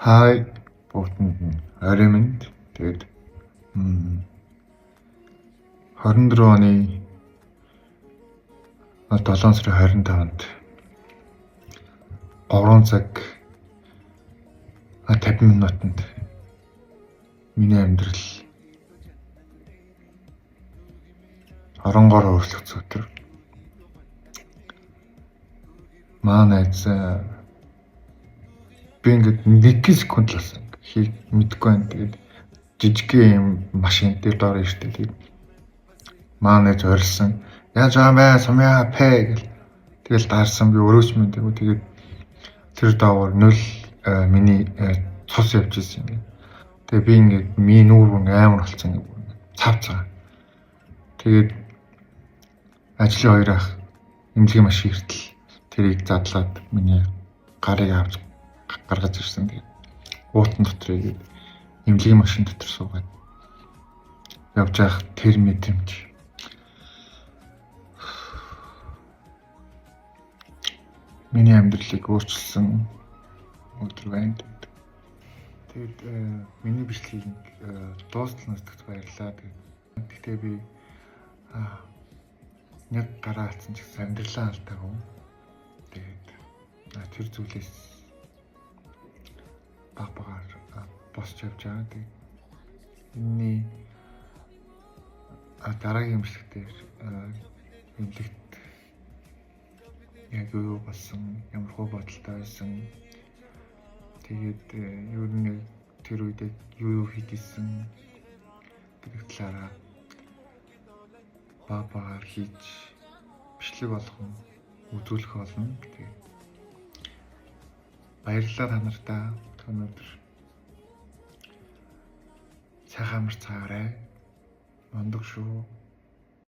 Хай бүгдэнд нь орой минь. Тэгээд 24 оны 7 сарын 25-нд 3 цаг 50 минутанд миний амьдрал оронгоор өөрчлөгдсөн өдөр. Найз би ингээд 1 секунд л болсон. Хийх мэдэхгүй байна. Тэгээд жижигхэн юм машин дээр доор иртээ. Тэгээд найз орилсон. Яаж байгаа бэ? Сумья пэ гэл. Тэгэл даарсан би өрөөч мэдээгүй. Тэгээд тэр доогоор 0 миний цус явж ирсэн юм. Тэгээ би ингээд миний нүүр амар болцсон юм. Цавцгаа. Тэгээд ажлын хоёр ах эмнэлгийн машин иртэл тэрийг задлаад миний гарыг авч гаргаж ирсэн. Тэгээд уутан дотор игээд эмнэлгийн машин дотор суугаад явж явах тэр мэдрэмж миний амьдралыг өөрчилсөн өдөр байна. Тэгээд миний бичлэгийг дуустал нутагт баярлаа. Гэхдээ би нэг гараа атсан ч гэсэн амьдралаа алдаагүй. Тэгээд тэр зүйлээс багаар босч явж байгаа. Тэгээд энэний дараагийн бичлэг дээр эмнэлэгт яг юу болсон, ямар хөө бодолтой байсан. Тэгээд ер нь тэр үед юу хийдсэн гэдэг талаараа багаар хийж бичлэг болгон үзүүлэх болно. Тэгээд баярлалаа та нартай. Өнөөдөр сайхан амар цагаарай. Мондог шүү.